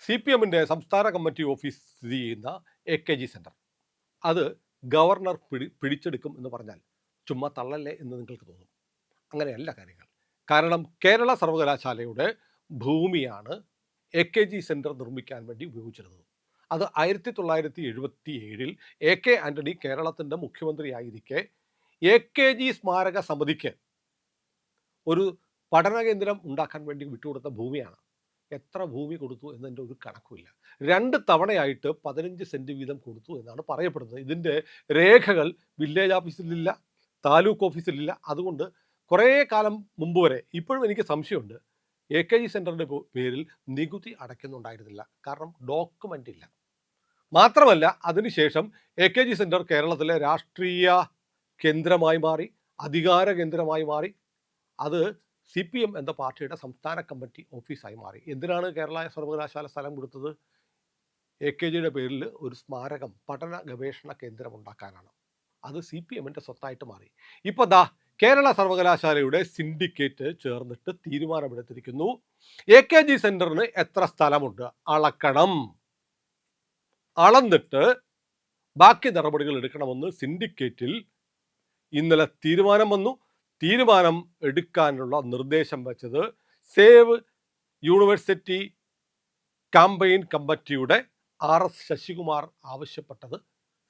CPM-ന്റെ സംസ്ഥാന committee office സ്ഥിതി ചെയ്യുന്ന AKG സെന്റർ അത് ഗവർണർ പിടിച്ചെടുക്കും എന്ന് പറഞ്ഞാൽ ചുമ്മാ തള്ളല്ലേ എന്ന് നിങ്ങൾക്ക് തോന്നും. അങ്ങനെയല്ല കാര്യങ്ങൾ. കാരണം കേരള സർവകലാശാലയുടെ ഭൂമിയാണ് AKG സെന്റർ നിർമ്മിക്കാൻ വേണ്ടി ഉപയോഗിച്ചിരുന്നത്. അത് 1977 AK ആന്റണി കേരളത്തിൻ്റെ മുഖ്യമന്ത്രിയായിരിക്കെ AKG സ്മാരക സമിതിക്ക് ഒരു പഠന കേന്ദ്രം ഉണ്ടാക്കാൻ വേണ്ടി വിട്ടുകൊടുത്ത ഭൂമിയാണ്. എത്ര ഭൂമി കൊടുത്തു എന്നതിൻ്റെ ഒരു കണക്കുമില്ല. 2 തവണയായിട്ട് 15 സെൻറ്റ് വീതം കൊടുത്തു എന്നാണ് പറയപ്പെടുന്നത്. ഇതിൻ്റെ രേഖകൾ വില്ലേജ് ഓഫീസിലില്ല, താലൂക്ക് ഓഫീസിലില്ല. അതുകൊണ്ട് കുറേ കാലം മുമ്പ് വരെ ഇപ്പോഴും എനിക്ക് സംശയമുണ്ട്, AKG സെൻറ്ററിൻ്റെ പേരിൽ നികുതി അടയ്ക്കുന്നുണ്ടായിരുന്നില്ല. കാരണം ഡോക്യുമെൻ്റ് ഇല്ല. മാത്രമല്ല അതിനുശേഷം AKG സെൻറ്റർ കേരളത്തിലെ രാഷ്ട്രീയ കേന്ദ്രമായി മാറി, അധികാര കേന്ദ്രമായി മാറി. അത് CPM എന്ന പാർട്ടിയുടെ സംസ്ഥാന കമ്മിറ്റി ഓഫീസായി മാറി. എന്തിനാണ് കേരള സർവകലാശാല സ്ഥലം കൊടുത്തത്? AKGയുടെ പേരിൽ ഒരു സ്മാരകം, പഠന ഗവേഷണ കേന്ദ്രം ഉണ്ടാക്കാനാണ്. അത് CPM-ന്റെ സ്വത്തായിട്ട് മാറി. ഇപ്പോൾ ദാ കേരള സർവകലാശാലയുടെ സിൻഡിക്കേറ്റ് ചേർന്നിട്ട് തീരുമാനമെടുത്തിരിക്കുന്നു. AKG സെന്ററിന് എത്ര സ്ഥലമുണ്ട് അളക്കണം, അളന്നിട്ട് ബാക്കി നടപടികൾ എടുക്കണമെന്ന് സിൻഡിക്കേറ്റിൽ ഇന്നലെ തീരുമാനം വന്നു. തീരുമാനം എടുക്കാനുള്ള നിർദ്ദേശം വച്ചത് സേവ് യൂണിവേഴ്സിറ്റി കാമ്പയിൻ കമ്മിറ്റിയുടെ RS ശശികുമാർ ആവശ്യപ്പെട്ടത്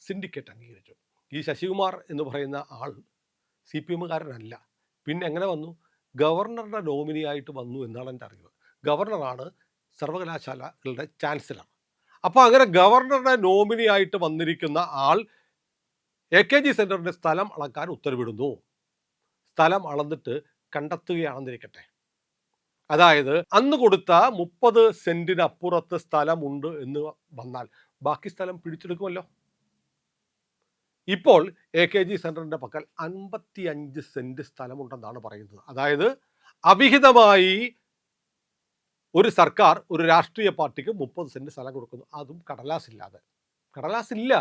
സിൻഡിക്കേറ്റ് അംഗീകരിച്ചു. ഈ ശശികുമാർ എന്ന് പറയുന്ന ആൾ CPM-കാരനല്ല. പിന്നെ എങ്ങനെ വന്നു? ഗവർണറുടെ നോമിനിയായിട്ട് വന്നു എന്നാണ് എൻ്റെ അറിവ്. ഗവർണറാണ് സർവകലാശാലകളുടെ ചാൻസലർ. അപ്പോൾ അങ്ങനെ ഗവർണറുടെ നോമിനിയായിട്ട് വന്നിരിക്കുന്ന ആൾ AKG സെൻറ്ററിൻ്റെ സ്ഥലം അളക്കാൻ ഉത്തരവിടുന്നു. സ്ഥലം അളന്നിട്ട് കണ്ടെത്തുകയാണെന്നിരിക്കട്ടെ, അതായത് അന്ന് കൊടുത്ത 30 സെന്റിനപ്പുറത്ത് സ്ഥലമുണ്ട് എന്ന് വന്നാൽ ബാക്കി സ്ഥലം പിടിച്ചെടുക്കുമല്ലോ. ഇപ്പോൾ AKG സെന്ററിന്റെ പക്കൽ 55 സെന്റ് സ്ഥലമുണ്ടെന്നാണ് പറയുന്നത്. അതായത് അവിഹിതമായി ഒരു സർക്കാർ ഒരു രാഷ്ട്രീയ പാർട്ടിക്ക് 30 സെന്റ് സ്ഥലം കൊടുക്കുന്നു, അതും കടലാസില്ലാതെ. കടലാസില്ല.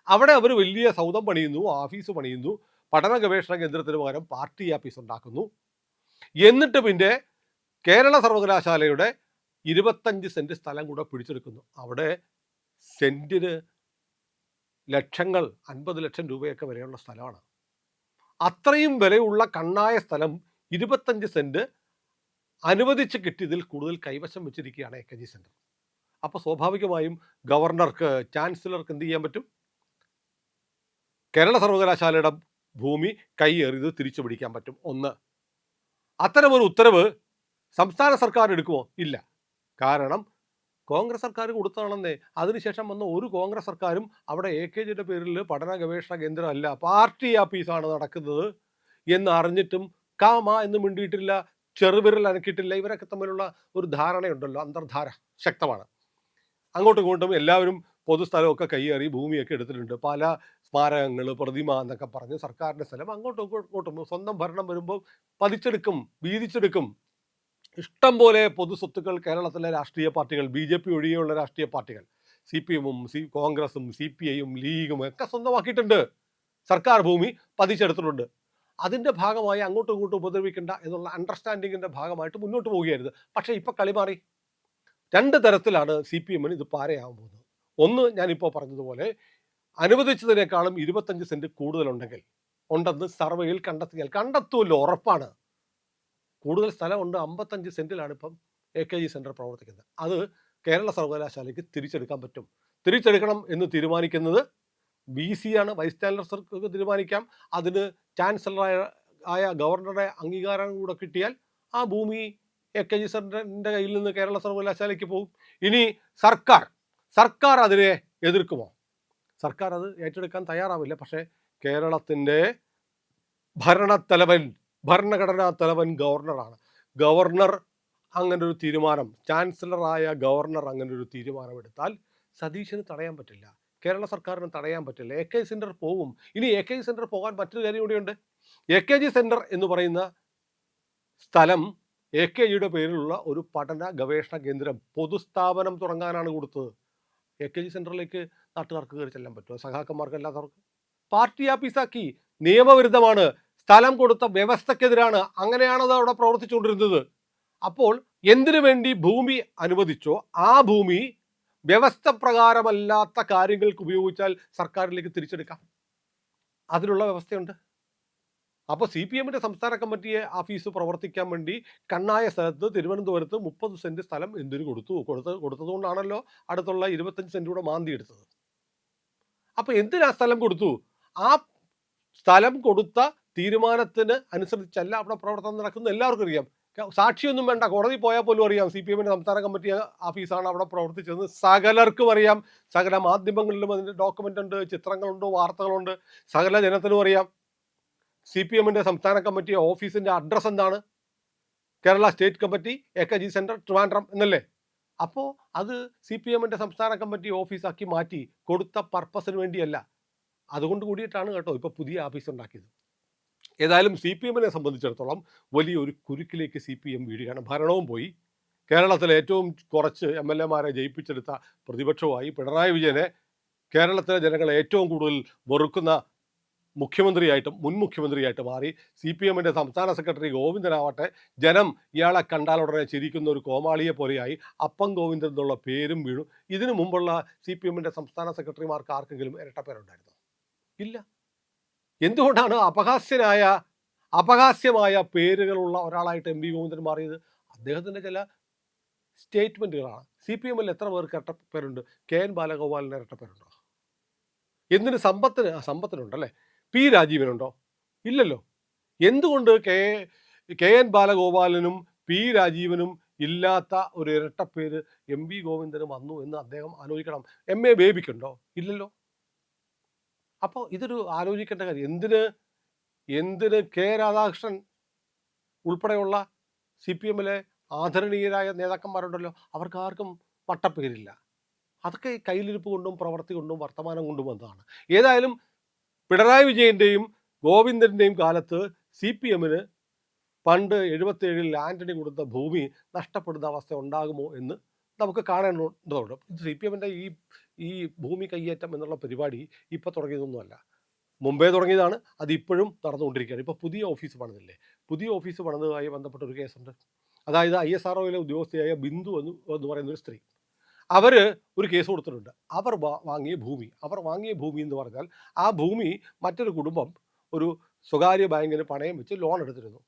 അവിടെ അവർ വലിയ സൗധം പണിയുന്നു, ഓഫീസ് പണിയുന്നു, പഠന ഗവേഷണ കേന്ദ്രത്തിന് പകരം പാർട്ടി ഓഫീസ് ഉണ്ടാക്കുന്നു. എന്നിട്ട് പിന്നെ കേരള സർവകലാശാലയുടെ 25 സെന്റ് സ്ഥലം കൂടെ പിടിച്ചെടുക്കുന്നു. അവിടെ സെന്റിന് ലക്ഷങ്ങൾ, 50 ലക്ഷം രൂപയൊക്കെ വിലയുള്ള സ്ഥലമാണ്. അത്രയും വിലയുള്ള കണ്ണായ സ്ഥലം 25 സെന്റ് അനുവദിച്ച് കിട്ടിയതിൽ കൂടുതൽ കൈവശം വെച്ചിരിക്കുകയാണ് AKG സെന്റർ. അപ്പോൾ സ്വാഭാവികമായും ഗവർണർക്ക്, ചാൻസലർക്ക് എന്ത് ചെയ്യാൻ പറ്റും? കേരള സർവകലാശാലയുടെ ഭൂമി കൈയേറിയത് തിരിച്ചു പിടിക്കാൻ പറ്റും. ഒന്ന്, അത്തരമൊരു ഉത്തരവ് സംസ്ഥാന സർക്കാർ എടുക്കുമോ? ഇല്ല. കാരണം കോൺഗ്രസ് സർക്കാർ കൊടുത്തതാണെന്നേ. അതിനുശേഷം വന്ന ഒരു കോൺഗ്രസ് സർക്കാരും അവിടെ AKGയുടെ പേരിൽ പഠന ഗവേഷണ കേന്ദ്രമല്ല, പാർട്ടി ഓഫീസാണ് നടക്കുന്നത് എന്ന് അറിഞ്ഞിട്ടും എന്ന് മിണ്ടിയിട്ടില്ല, ചെറുവിരൽ അനക്കിയിട്ടില്ല. ഇവരൊക്കെ തമ്മിലുള്ള ഒരു ധാരണയുണ്ടല്ലോ, അന്തർധാര ശക്തമാണ്. അങ്ങോട്ടും ഇങ്ങോട്ടും എല്ലാവരും പൊതുസ്ഥലമൊക്കെ കൈയേറി ഭൂമിയൊക്കെ എടുത്തിട്ടുണ്ട്. പല സ്മാരകങ്ങൾ, പ്രതിമ എന്നൊക്കെ പറഞ്ഞ് സർക്കാരിൻ്റെ സ്ഥലം അങ്ങോട്ടും ഇങ്ങോട്ടും സ്വന്തം ഭരണം വരുമ്പോൾ പതിച്ചെടുക്കും, വീതിച്ചെടുക്കും. ഇഷ്ടം പോലെ പൊതു സ്വത്തുക്കൾ കേരളത്തിലെ രാഷ്ട്രീയ പാർട്ടികൾ, BJP ഒഴികെയുള്ള രാഷ്ട്രീയ പാർട്ടികൾ, CPM-ഉം കോൺഗ്രസും CPI-യും ലീഗും ഒക്കെ സ്വന്തമാക്കിയിട്ടുണ്ട്. സർക്കാർ ഭൂമി പതിച്ചെടുത്തിട്ടുണ്ട്. അതിൻ്റെ ഭാഗമായി അങ്ങോട്ടും ഇങ്ങോട്ടും ഉപദ്രവിക്കേണ്ട എന്നുള്ള അണ്ടർസ്റ്റാൻഡിങ്ങിൻ്റെ ഭാഗമായിട്ട് മുന്നോട്ട് പോവുകയായിരുന്നു. പക്ഷേ ഇപ്പോൾ കളി മാറി. 2 തരത്തിലാണ് CPM-ന് ഇത് പാരയാകാൻ പോകുന്നത്. ഒന്ന്, ഞാനിപ്പോൾ പറഞ്ഞതുപോലെ അനുവദിച്ചതിനേക്കാളും 25 സെന്റ് കൂടുതലുണ്ടെങ്കിൽ, ഉണ്ടെന്ന് സർവേയിൽ കണ്ടെത്തുമല്ലോ, ഉറപ്പാണ്. കൂടുതൽ സ്ഥലമുണ്ട്, 55 സെന്റിലാണ് ഇപ്പം AKG സെന്റർ പ്രവർത്തിക്കുന്നത്. അത് കേരള സർവകലാശാലയ്ക്ക് തിരിച്ചെടുക്കാൻ പറ്റും. തിരിച്ചെടുക്കണം എന്ന് തീരുമാനിക്കുന്നത് VC ആണ്, വൈസ് ചാൻസലർക്ക് തീരുമാനിക്കാം. അതിന് ചാൻസലറായ ഗവർണറുടെ അംഗീകാരം കൂടെ കിട്ടിയാൽ ആ ഭൂമി AKG സെന്ററിൻ്റെ കയ്യിൽ നിന്ന് കേരള സർവകലാശാലയ്ക്ക് പോകും. ഇനി സർക്കാർ അതിനെ എതിർക്കുമോ? സർക്കാർ അത് ഏറ്റെടുക്കാൻ തയ്യാറാവില്ല. പക്ഷേ കേരളത്തിൻ്റെ ഭരണഘടനാ തലവൻ ഗവർണറാണ്. ഗവർണർ അങ്ങനൊരു തീരുമാനം, ചാൻസലറായ ഗവർണർ അങ്ങനൊരു തീരുമാനമെടുത്താൽ സതീശന് തടയാൻ പറ്റില്ല, കേരള സർക്കാരിന് തടയാൻ പറ്റില്ല. AKG സെന്റർ പോകും. ഇനി AKG സെന്റർ പോകാൻ മറ്റൊരു കാര്യം കൂടിയുണ്ട്. AKG സെന്റർ എന്ന് പറയുന്ന സ്ഥലം AKGയുടെ പേരിലുള്ള ഒരു പഠന ഗവേഷണ കേന്ദ്രം, പൊതുസ്ഥാപനം തുടങ്ങാനാണ് കൊടുത്തത്. AKG സെന്ററിലേക്ക് നാട്ടുകാർക്ക് കയറി ചെല്ലാൻ പറ്റുമോ? സഖാക്കന്മാർക്ക് അല്ലാത്തവർക്ക്? പാർട്ടി ഓഫീസാക്കി. നിയമവിരുദ്ധമാണ്, സ്ഥലം കൊടുത്ത വ്യവസ്ഥക്കെതിരാണ്. അങ്ങനെയാണത് അവിടെ പ്രവർത്തിച്ചുകൊണ്ടിരുന്നത്. അപ്പോൾ എന്തിനു വേണ്ടി ഭൂമി അനുവദിച്ചോ ആ ഭൂമി വ്യവസ്ഥ പ്രകാരമല്ലാത്ത കാര്യങ്ങൾക്ക് ഉപയോഗിച്ചാൽ സർക്കാരിലേക്ക് തിരിച്ചെടുക്കാം. അതിനുള്ള വ്യവസ്ഥയുണ്ട്. അപ്പോൾ സി പി എമ്മിൻ്റെ സംസ്ഥാന കമ്മിറ്റിയെ ഓഫീസ് പ്രവർത്തിക്കാൻ വേണ്ടി കണ്ണായ സ്ഥലത്ത് തിരുവനന്തപുരത്ത് 30 സെൻറ്റ് സ്ഥലം എന്തിനു കൊടുത്തതുകൊണ്ടാണല്ലോ അടുത്തുള്ള 25 സെൻറ്റ് കൂടെ മാന്തി എടുത്തത്. അപ്പോൾ എന്തിനാ സ്ഥലം കൊടുത്തു? ആ സ്ഥലം കൊടുത്ത തീരുമാനത്തിന് അനുസരിച്ചല്ല അവിടെ പ്രവർത്തനം നടക്കുന്നത്. എല്ലാവർക്കും അറിയാം. സാക്ഷിയൊന്നും വേണ്ട, കോടതി പോയാൽ പോലും അറിയാം സി പി എമ്മിൻ്റെ സംസ്ഥാന കമ്മിറ്റി ഓഫീസാണ് അവിടെ പ്രവർത്തിച്ചത്. സകലർക്കും അറിയാം. സകല മാധ്യമങ്ങളിലും അതിൻ്റെ ഡോക്യുമെൻ്റ് ഉണ്ട്, ചിത്രങ്ങളുണ്ട്, വാർത്തകളുണ്ട്. സകല ജനത്തിനും അറിയാം. സി പി എമ്മിൻ്റെ സംസ്ഥാന കമ്മിറ്റി ഓഫീസിൻ്റെ അഡ്രസ്സ് എന്താണ്? Kerala state committee AKG centre Trivandrum എന്നല്ലേ? അപ്പോൾ അത് സി പി എമ്മിൻ്റെ സംസ്ഥാന കമ്മിറ്റി ഓഫീസാക്കി മാറ്റി കൊടുത്ത പർപ്പസിന് വേണ്ടിയല്ല. അതുകൊണ്ട് കൂടിയിട്ടാണ് കേട്ടോ ഇപ്പോൾ പുതിയ ഓഫീസ് ഉണ്ടാക്കിയത്. ഏതായാലും സി പി എമ്മിനെ സംബന്ധിച്ചിടത്തോളം വലിയൊരു കുരുക്കിലേക്ക് സി പി എം വീഴുകയാണ്. ഭരണവും പോയി, കേരളത്തിലെ ഏറ്റവും കുറച്ച് MLA-മാരെ ജയിപ്പിച്ചെടുത്ത പ്രതിപക്ഷവുമായി, പിണറായി വിജയനെ കേരളത്തിലെ ജനങ്ങൾ ഏറ്റവും കൂടുതൽ വെറുക്കുന്ന മുഖ്യമന്ത്രിയായിട്ടും മുൻ മുഖ്യമന്ത്രിയായിട്ട് മാറി. സി പി എമ്മിൻ്റെ സംസ്ഥാന സെക്രട്ടറി ഗോവിന്ദനാവട്ടെ ജനം ഇയാളെ കണ്ടാൽ ഉടനെ ചിരിക്കുന്ന ഒരു കോമാളിയെ പോലെയായി. അപ്പം ഗോവിന്ദൻ എന്നുള്ള പേരും വീണു. ഇതിനു മുമ്പുള്ള സി പി എമ്മിൻ്റെ സംസ്ഥാന സെക്രട്ടറിമാർക്ക് ആർക്കെങ്കിലും ഇരട്ടപ്പേരുണ്ടായിരുന്നോ? ഇല്ല. എന്തുകൊണ്ടാണ് അപഹാസ്യമായ പേരുകളുള്ള ഒരാളായിട്ട് MV ഗോവിന്ദൻ മാറിയത്? അദ്ദേഹത്തിൻ്റെ ചില സ്റ്റേറ്റ്മെൻറ്റുകളാണ്. സി പി എമ്മിൽ എത്ര പേർക്ക് ഇരട്ടപ്പേരുണ്ട്? KN ബാലഗോപാലിന് ഇരട്ടപ്പേരുണ്ടോ? എന്തിന്? സമ്പത്തിനുണ്ടല്ലേ. P രാജീവനുണ്ടോ? ഇല്ലല്ലോ. എന്തുകൊണ്ട് KN ബാലഗോപാലനും P രാജീവനും ഇല്ലാത്ത ഒരു ഇരട്ടപ്പേര് MV ഗോവിന്ദന് വന്നു എന്ന് അദ്ദേഹം ആലോചിക്കണം. MA ബേബിക്കുണ്ടോ? ഇല്ലല്ലോ. അപ്പോൾ ഇതൊരു ആലോചിക്കേണ്ട കാര്യം. എന്തിന് K രാധാകൃഷ്ണൻ ഉൾപ്പെടെയുള്ള സി പി എമ്മിലെ ആദരണീയരായ നേതാക്കന്മാരുണ്ടല്ലോ, അവർക്ക് ആർക്കും പട്ടപ്പേരില്ല. അതൊക്കെ കയ്യിലിരിപ്പ് കൊണ്ടും പ്രവൃത്തി കൊണ്ടും വർത്തമാനം കൊണ്ടും വന്നതാണ്. ഏതായാലും പിണറായി വിജയൻ്റെയും ഗോവിന്ദൻ്റെയും കാലത്ത് സി പി എമ്മിന് പണ്ട് 77-ൽ ആൻ്റണി കൊടുത്ത ഭൂമി നഷ്ടപ്പെടുന്ന അവസ്ഥ ഉണ്ടാകുമോ എന്ന് നമുക്ക് കാണേണ്ടതുണ്ട്. സി പി എമ്മിൻ്റെ ഈ ഭൂമി കയ്യേറ്റം എന്നുള്ള പരിപാടി ഇപ്പോൾ തുടങ്ങിയതൊന്നുമല്ല, മുമ്പേ തുടങ്ങിയതാണ്. അതിപ്പോഴും നടന്നുകൊണ്ടിരിക്കുകയാണ്. ഇപ്പോൾ പുതിയ ഓഫീസ് പണിതില്ലേ, പുതിയ ഓഫീസ് പണിതുമായി ബന്ധപ്പെട്ട ഒരു കേസുണ്ട്. അതായത് ISROയിലെ ഉദ്യോഗസ്ഥയായ ബിന്ദു എന്ന് പറയുന്നൊരു സ്ത്രീ, അവർ ഒരു കേസ് കൊടുത്തിട്ടുണ്ട്. അവർ വാങ്ങിയ ഭൂമി എന്ന് പറഞ്ഞാൽ ആ ഭൂമി മറ്റൊരു കുടുംബം ഒരു സ്വകാര്യ ബാങ്കിന് പണയം വെച്ച് ലോൺ എടുത്തിരുന്നു.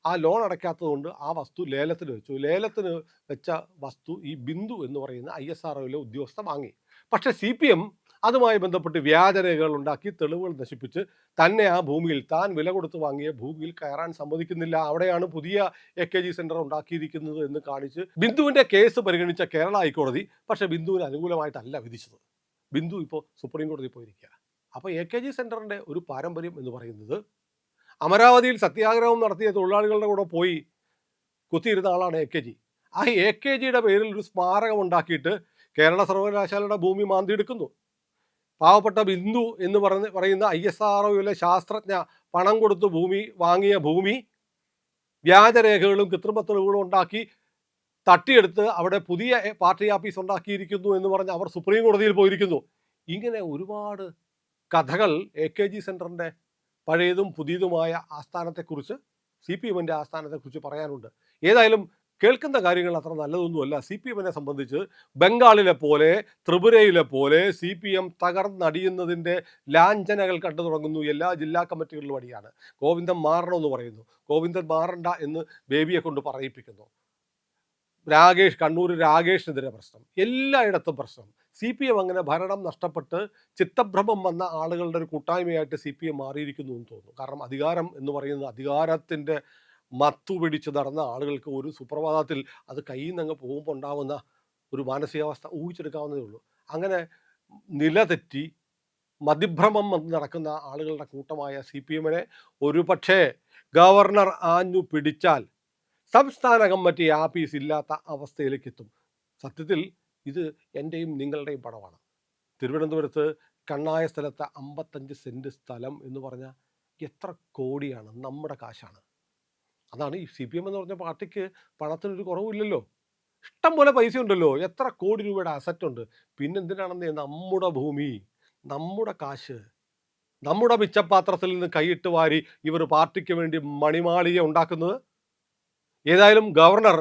ആ ലോൺ അടയ്ക്കാത്തതുകൊണ്ട് ആ വസ്തു ലേലത്തിന് വെച്ചു. ലേലത്തിന് വെച്ച വസ്തു ഈ ബിന്ദു എന്ന് പറയുന്ന ISROയിലെ ഉദ്യോഗസ്ഥ വാങ്ങി. പക്ഷേ CPM അതുമായി ബന്ധപ്പെട്ട് വ്യാജരേഖകൾ ഉണ്ടാക്കി തെളിവുകൾ നശിപ്പിച്ച് തന്നെ ആ ഭൂമിയിൽ, താൻ വില കൊടുത്ത് വാങ്ങിയ ഭൂമിയിൽ കയറാൻ സമ്മതിക്കുന്നില്ല. അവിടെയാണ് പുതിയ AKG സെൻറ്റർ ഉണ്ടാക്കിയിരിക്കുന്നത് എന്ന് കാണിച്ച് ബിന്ദുവിൻ്റെ കേസ് പരിഗണിച്ച കേരള ഹൈക്കോടതി പക്ഷേ ബിന്ദുവിന് അനുകൂലമായിട്ടല്ല വിധിച്ചത്. ബിന്ദു ഇപ്പോൾ സുപ്രീം കോടതി പോയിരിക്കുക. അപ്പോൾ AKG സെൻറ്ററിൻ്റെ ഒരു പാരമ്പര്യം എന്ന് പറയുന്നത് അമരാവതിയിൽ സത്യാഗ്രഹം നടത്തിയ തൊഴിലാളികളുടെ കൂടെ പോയി കുത്തിയിരുന്ന ആളാണ് AKG. ആ AKGയുടെ പേരിൽ ഒരു സ്മാരകം ഉണ്ടാക്കിയിട്ട് കേരള സർവകലാശാലയുടെ ഭൂമി മാന്തിയെടുക്കുന്നു. പാവപ്പെട്ട ബിന്ദു എന്ന് പറയുന്ന ISROയിലെ ശാസ്ത്രജ്ഞ പണം കൊടുത്ത് വാങ്ങിയ ഭൂമി വ്യാജരേഖകളും കൃത്രിമ തെളിവുകളും ഉണ്ടാക്കി തട്ടിയെടുത്ത് അവിടെ പുതിയ പാർട്ടി ഓഫീസ് ഉണ്ടാക്കിയിരിക്കുന്നു എന്ന് പറഞ്ഞ് അവർ സുപ്രീം കോടതിയിൽ പോയിരിക്കുന്നു. ഇങ്ങനെ ഒരുപാട് കഥകൾ AKG സെൻറ്ററിൻ്റെ പഴയതും പുതിയതുമായ ആസ്ഥാനത്തെക്കുറിച്ച്, CPMൻ്റെ ആസ്ഥാനത്തെക്കുറിച്ച് പറയാനുണ്ട്. ഏതായാലും കേൾക്കുന്ന കാര്യങ്ങൾ അത്ര നല്ലതൊന്നുമല്ല. CPMനെ സംബന്ധിച്ച് ബംഗാളിലെ പോലെ ത്രിപുരയിലെ പോലെ CPM തകർന്നടിയുന്നതിൻ്റെ ലാഞ്ചനകൾ കണ്ടു തുടങ്ങുന്നു. എല്ലാ ജില്ലാ കമ്മിറ്റികളിലും അടിയാണ്. ഗോവിന്ദൻ മാറണമെന്ന് പറയുന്നു, ഗോവിന്ദൻ മാറണ്ട എന്ന് ബേബിയെ കൊണ്ട് പറയിപ്പിക്കുന്നു. കണ്ണൂർ രാകേഷിനെതിരെ പ്രശ്നം, എല്ലായിടത്തും പ്രശ്നം. CPM അങ്ങനെ ഭരണം നഷ്ടപ്പെട്ട് ചിത്തഭ്രമം വന്ന ആളുകളുടെ ഒരു കൂട്ടായ്മയായിട്ട് CPM മാറിയിരിക്കുന്നു എന്ന് തോന്നുന്നു. കാരണം അധികാരം എന്ന് പറയുന്നത്, അധികാരത്തിൻ്റെ മത്തു പിടിച്ച് നടന്ന ആളുകൾക്ക് ഒരു സുപ്രഭാതത്തിൽ അത് കയ്യിൽ നിന്ന് പോകുമ്പോൾ ഉണ്ടാകുന്ന ഒരു മാനസികാവസ്ഥ ഊഹിച്ചെടുക്കാവുന്നതേ ഉള്ളൂ. അങ്ങനെ നിലതെറ്റി മതിഭ്രമം വന്ന് നടക്കുന്ന ആളുകളുടെ കൂട്ടമായ CPMനെ ഒരു പക്ഷേ ഗവർണർ ആഞ്ഞു പിടിച്ചാൽ സംസ്ഥാന കമ്മിറ്റി ആഫീസ് ഇല്ലാത്ത അവസ്ഥയിലേക്ക് എത്തും. സത്യത്തിൽ ഇത് എൻ്റെയും നിങ്ങളുടെയും പണമാണ്. തിരുവനന്തപുരത്ത് കണ്ണായ സ്ഥലത്ത് 55 സെൻറ്റ് സ്ഥലം എന്ന് പറഞ്ഞാൽ എത്ര കോടിയാണ്, നമ്മുടെ കാശാണ്. അതാണ് ഈ CPM എന്ന് പറഞ്ഞ പാർട്ടിക്ക് പണത്തിനൊരു കുറവില്ലല്ലോ, ഇഷ്ടം പോലെ പൈസ ഉണ്ടല്ലോ, എത്ര കോടി രൂപയുടെ അസറ്റ് ഉണ്ട്. പിന്നെന്തിനാണെന്നേ, നമ്മുടെ ഭൂമി, നമ്മുടെ കാശ്, നമ്മുടെ മിച്ചപാത്രത്തിൽ നിന്ന് കൈയിട്ട് വാരി ഇവർ പാർട്ടിക്ക് വേണ്ടി മണിമാളിക ഉണ്ടാക്കുന്നത്. ഏതായാലും ഗവർണർ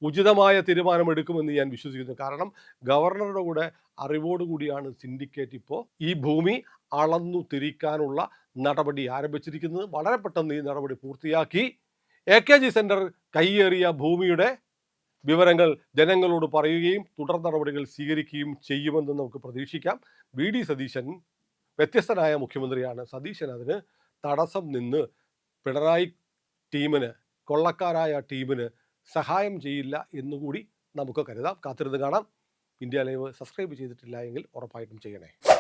ഉചിതമായ തീരുമാനമെടുക്കുമെന്ന് ഞാൻ വിശ്വസിക്കുന്നു. കാരണം ഗവർണറുടെ കൂടെ അറിവോടുകൂടിയാണ് സിൻഡിക്കേറ്റ് ഇപ്പോൾ ഈ ഭൂമി അളന്നു തിരിക്കാനുള്ള നടപടി ആരംഭിച്ചിരിക്കുന്നത്. വളരെ പെട്ടെന്ന് ഈ നടപടി പൂർത്തിയാക്കി AKG സെന്റർ കൈയേറിയ ഭൂമിയുടെ വിവരങ്ങൾ ജനങ്ങളോട് പറയുകയും തുടർ നടപടികൾ സ്വീകരിക്കുകയും ചെയ്യുമെന്ന് നമുക്ക് പ്രതീക്ഷിക്കാം. VD സതീശൻ വ്യത്യസ്തനായ മുഖ്യമന്ത്രിയാണ്. സതീശൻ അതിന് തടസ്സം നിന്ന് പിണറായി ടീമിന്, കൊള്ളക്കാരായ ടീമിന് സഹായം ചെയ്യില്ല എന്നുകൂടി നമുക്ക് കരുതാം. കാത്തിരുന്ന് കാണാം. ഇന്ത്യ ലൈവ് സബ്സ്ക്രൈബ് ചെയ്തിട്ടില്ല എങ്കിൽ ഉറപ്പായിട്ടും ചെയ്യണേ.